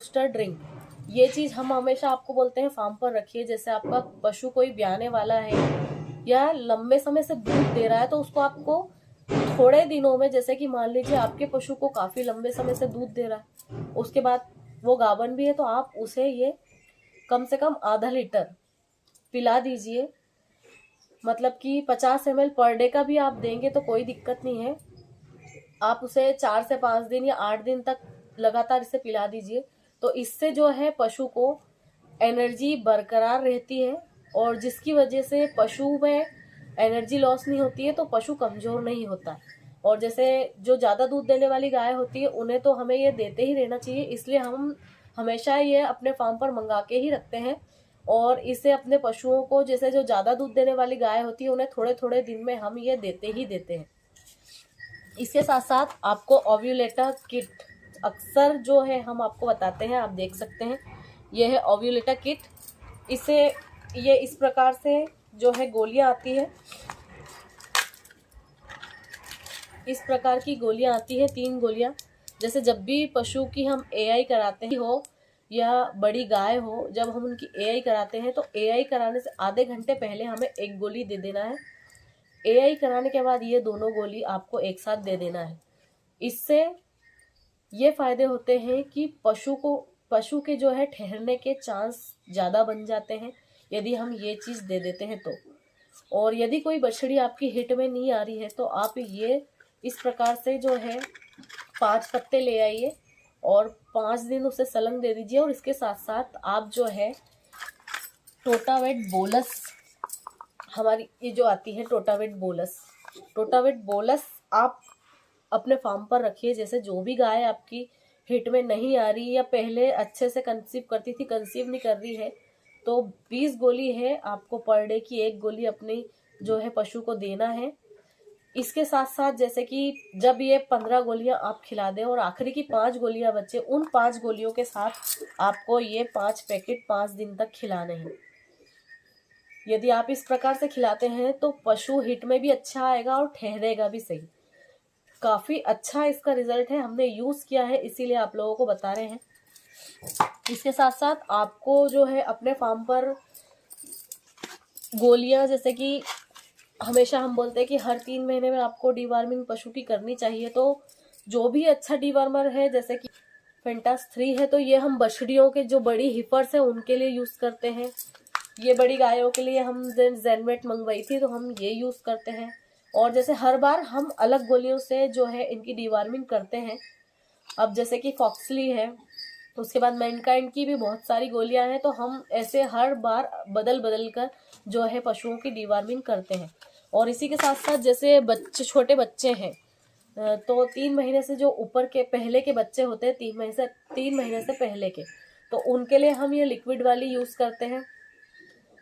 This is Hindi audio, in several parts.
बूस्टर ड्रिंक, ये चीज़ हम हमेशा आपको बोलते हैं फार्म पर रखिए। जैसे आपका पशु कोई ब्याने वाला है या लंबे समय से दूध दे रहा है, तो उसको आपको थोड़े दिनों में, जैसे कि मान लीजिए आपके पशु को काफी लंबे समय से दूध दे रहा है, उसके बाद वो गाभन भी है, तो आप उसे ये कम से कम आधा लीटर पिला दीजिए। मतलब कि 50 ml पर डे का भी आप देंगे तो कोई दिक्कत नहीं है। आप उसे 4 से 5 दिन या 8 दिन तक लगातार इसे पिला दीजिए। तो इससे जो है पशु को एनर्जी बरकरार रहती है, और जिसकी वजह से पशु में एनर्जी लॉस नहीं होती है, तो पशु कमजोर नहीं होता। और जैसे जो ज़्यादा दूध देने वाली गाय होती है, उन्हें तो हमें ये देते ही रहना चाहिए, इसलिए हम हमेशा ये अपने फार्म पर मंगा के ही रखते हैं। और इसे अपने पशुओं को, जैसे जो ज़्यादा दूध देने वाली गाय होती है, उन्हें थोड़े थोड़े दिन में हम ये देते ही देते हैं। इसके साथ साथ आपको ओव्यूलेटर किट अक्सर जो है हम आपको बताते हैं, आप देख सकते हैं, यह है ओव्यूलेटर किट। इसे ये इस प्रकार से जो है गोलियां आती है, इस प्रकार की गोलियां आती है, 3 गोलियां। जैसे जब भी पशु की हम एआई कराते हैं हो या बड़ी गाय हो, जब हम उनकी एआई कराते हैं, तो एआई कराने से आधे घंटे पहले हमें एक गोली दे देना है। एआई कराने के बाद ये दोनों गोली आपको एक साथ दे देना है। इससे ये फायदे होते हैं कि पशु के जो है ठहरने के चांस ज़्यादा बन जाते हैं यदि हम ये चीज़ दे देते हैं तो। और यदि कोई बछड़ी आपकी हिट में नहीं आ रही है, तो आप ये इस प्रकार से जो है 5 पत्ते ले आइए और 5 दिन उसे सलंग दे दीजिए। और इसके साथ साथ आप जो है टोटावेट बोलस, हमारी ये जो आती है टोटावेट बोलस आप अपने फार्म पर रखिए। जैसे जो भी गाय आपकी हिट में नहीं आ रही या पहले अच्छे से कंसीव करती थी, कंसीव नहीं कर रही है, तो 20 गोली है आपको पर डे की, 1 गोली अपनी जो है पशु को देना है। इसके साथ साथ जैसे कि जब ये 15 गोलियां आप खिला दें और आखिरी की 5 गोलियां बचे, उन 5 गोलियों के साथ आपको ये 5 पैकेट 5 दिन तक खिलाने हैं। यदि आप इस प्रकार से खिलाते हैं तो पशु हिट में भी अच्छा आएगा और ठहरेगा भी सही। काफी अच्छा इसका रिजल्ट है, हमने यूज किया है, इसीलिए आप लोगों को बता रहे हैं। इसके साथ साथ आपको जो है अपने फार्म पर गोलियां, जैसे कि हमेशा हम बोलते हैं कि हर 3 महीने में आपको डीवार्मिंग पशु की करनी चाहिए, तो जो भी अच्छा डीवार्मर है, जैसे कि फेंटास 3 है, तो ये हम बछड़ियों के जो बड़ी हिफर्स है उनके लिए यूज करते हैं। ये बड़ी गायों के लिए हम जेनमेट मंगवाई थी, तो हम ये यूज करते हैं। और जैसे हर बार हम अलग गोलियों से जो है इनकी डीवार्मिंग करते हैं। अब जैसे कि फॉक्सली है, उसके बाद मैनकाइंड की भी बहुत सारी गोलियां हैं, तो हम ऐसे हर बार बदल बदल कर जो है पशुओं की डीवार्मिंग करते हैं। और इसी के साथ साथ जैसे छोटे बच्चे हैं, तो 3 महीने से जो ऊपर के पहले के बच्चे होते हैं, 3 महीने से पहले के, तो उनके लिए हम ये लिक्विड वाली यूज करते हैं।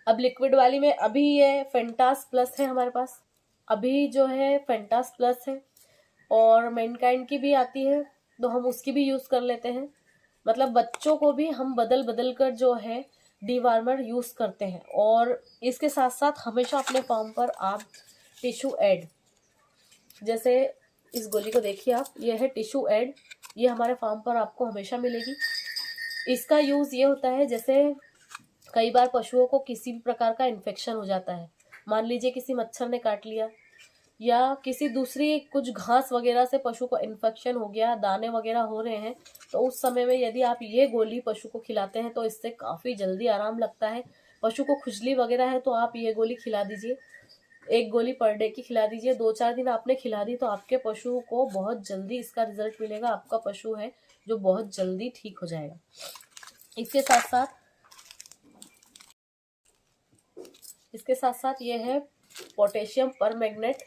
अब लिक्विड वाली में अभी ये फेंटास प्लस है हमारे पास, अभी जो है फेंटास प्लस है, और मैनकाइंड की भी आती है, तो हम उसकी भी यूज कर लेते हैं। मतलब बच्चों को भी हम बदल बदल कर जो है डीवार्मर यूज करते हैं। और इसके साथ साथ हमेशा अपने फार्म पर आप टिश्यू एड, जैसे इस गोली को देखिए आप, ये है टिश्यू एड, ये हमारे फार्म पर आपको हमेशा मिलेगी। इसका यूज ये होता है, जैसे कई बार पशुओं को किसी भी प्रकार का इन्फेक्शन हो जाता है, मान लीजिए किसी मच्छर ने काट लिया या किसी दूसरी कुछ घास वगैरह से पशु को इन्फेक्शन हो गया, दाने वगैरह हो रहे हैं, तो उस समय में यदि आप ये गोली पशु को खिलाते हैं तो इससे काफ़ी जल्दी आराम लगता है। पशु को खुजली वगैरह है तो आप ये गोली खिला दीजिए, 1 गोली पर डे की खिला दीजिए। 2-4 दिन आपने खिला दी तो आपके पशु को बहुत जल्दी इसका रिजल्ट मिलेगा, आपका पशु है जो बहुत जल्दी ठीक हो जाएगा। इसके साथ साथ ये है पोटेशियम परमैंगनेट,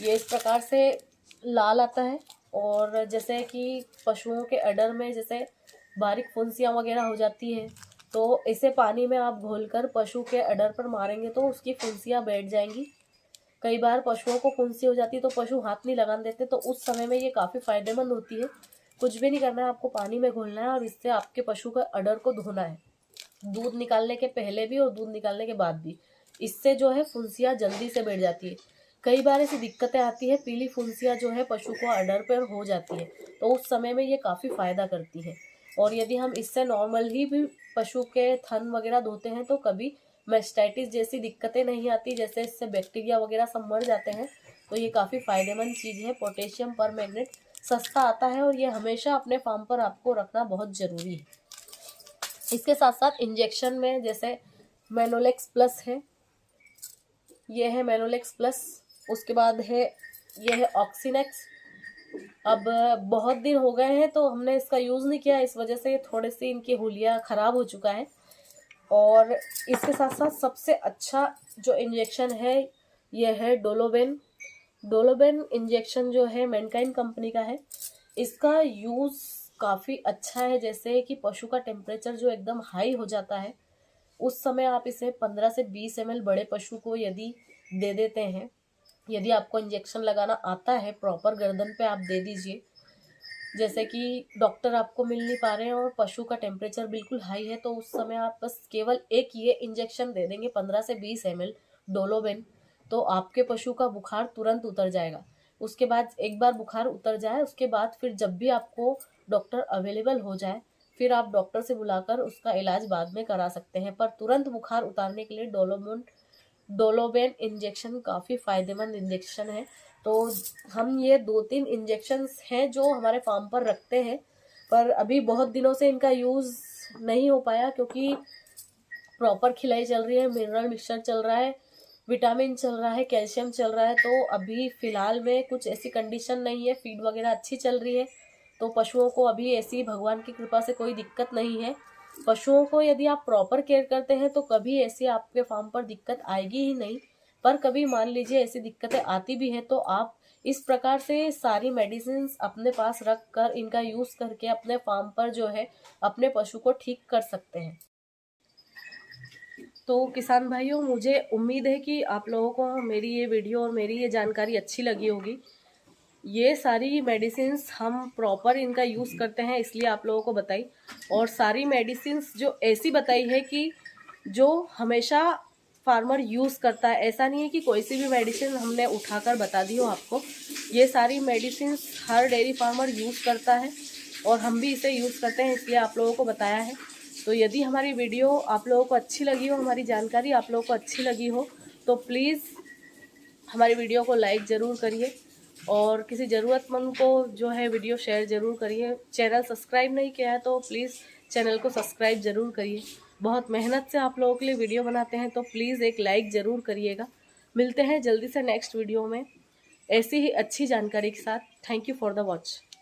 ये इस प्रकार से लाल आता है। और जैसे कि पशुओं के अडर में जैसे बारीक फुंसियाँ वगैरह हो जाती है, तो इसे पानी में आप घोलकर पशु के अडर पर मारेंगे तो उसकी फुंसियाँ बैठ जाएंगी। कई बार पशुओं को फुंसी हो जाती है तो पशु हाथ नहीं लगाने देते, तो उस समय में ये काफ़ी फायदेमंद होती है। कुछ भी नहीं करना है, आपको पानी में घोलना है और इससे आपके पशु का अडर को धोना है, दूध निकालने के पहले भी और दूध निकालने के बाद भी। इससे जो है फुंसियाँ जल्दी से बैठ जाती है। कई बार ऐसी दिक्कतें आती है, पीली फुंसियाँ जो है पशु को अडर पर हो जाती है, तो उस समय में ये काफ़ी फ़ायदा करती है। और यदि हम इससे नॉर्मल ही भी पशु के थन वगैरह धोते हैं तो कभी मैस्टाइटिस जैसी दिक्कतें नहीं आती, जैसे इससे बैक्टीरिया वगैरह सब मर जाते हैं। तो ये काफ़ी फ़ायदेमंद चीज़ है। पोटेशियम परमैंगनेट सस्ता आता है और ये हमेशा अपने फार्म पर आपको रखना बहुत ज़रूरी है। इसके साथ साथ इंजेक्शन में जैसे मेनोलेक्स प्लस है, ये है मेनोलेक्स प्लस। उसके बाद है ये है ऑक्सीनेक्स। अब बहुत दिन हो गए हैं तो हमने इसका यूज़ नहीं किया, इस वजह से थोड़ी सी इनकी हुलिया ख़राब हो चुका है। और इसके साथ साथ सबसे अच्छा जो इंजेक्शन है ये है डोलोबेन। डोलोबेन इंजेक्शन जो है मैनकाइंड कंपनी का है। इसका यूज़ काफ़ी अच्छा है। जैसे कि पशु का टेम्परेचर जो एकदम हाई हो जाता है, उस समय आप इसे 15 से 20 ml बड़े पशु को यदि दे देते हैं, यदि आपको इंजेक्शन लगाना आता है प्रॉपर गर्दन पे आप दे दीजिए। जैसे कि डॉक्टर आपको मिल नहीं पा रहे हैं और पशु का टेम्परेचर बिल्कुल हाई है, तो उस समय आप बस केवल एक ये इंजेक्शन दे देंगे 15 से 20 ml डोलोबेन, तो आपके पशु का बुखार तुरंत उतर जाएगा। उसके बाद एक बार बुखार उतर जाए, उसके बाद फिर जब भी आपको डॉक्टर अवेलेबल हो जाए, फिर आप डॉक्टर से बुलाकर उसका इलाज बाद में करा सकते हैं। पर तुरंत बुखार उतारने के लिए डोलोबेन इंजेक्शन काफ़ी फ़ायदेमंद इंजेक्शन है। तो हम ये 2-3 इंजेक्शन्स हैं जो हमारे फार्म पर रखते हैं, पर अभी बहुत दिनों से इनका यूज़ नहीं हो पाया क्योंकि प्रॉपर खिलाई चल रही है, मिनरल मिक्सचर चल रहा है, विटामिन चल रहा है, कैल्शियम चल रहा है। तो अभी फ़िलहाल में कुछ ऐसी कंडीशन नहीं है, फीड वगैरह अच्छी चल रही है, तो पशुओं को अभी ऐसी भगवान की कृपा से कोई दिक्कत नहीं है। पशुओं को यदि आप प्रॉपर केयर करते हैं तो कभी ऐसी आपके फार्म पर दिक्कत आएगी ही नहीं। पर कभी मान लीजिए ऐसी दिक्कतें आती भी हैं तो आप इस प्रकार से सारी मेडिसिन अपने पास रख कर इनका यूज़ करके अपने फार्म पर जो है अपने पशु को ठीक कर सकते हैं। तो किसान भाइयों, मुझे उम्मीद है कि आप लोगों को मेरी ये वीडियो और मेरी ये जानकारी अच्छी लगी होगी। ये सारी मेडिसिन्स हम प्रॉपर इनका यूज़ करते हैं, इसलिए आप लोगों को बताई। और सारी मेडिसिन्स जो ऐसी बताई है कि जो हमेशा फार्मर यूज़ करता है, ऐसा नहीं है कि कोई सी भी मेडिसिन हमने उठाकर बता दी हो आपको। ये सारी मेडिसिन्स हर डेयरी फार्मर यूज़ करता है और हम भी इसे यूज़ करते हैं, इसलिए आप लोगों को बताया है। तो यदि हमारी वीडियो आप लोगों को अच्छी लगी हो, हमारी जानकारी आप लोगों को अच्छी लगी हो, तो प्लीज़ हमारी वीडियो को लाइक ज़रूर करिए और किसी ज़रूरतमंद को जो है वीडियो शेयर ज़रूर करिए। चैनल सब्सक्राइब नहीं किया है तो प्लीज़ चैनल को सब्सक्राइब ज़रूर करिए। बहुत मेहनत से आप लोगों के लिए वीडियो बनाते हैं, तो प्लीज़ एक लाइक ज़रूर करिएगा। मिलते हैं जल्दी से नेक्स्ट वीडियो में ऐसी ही अच्छी जानकारी के साथ। Thank you for the watch.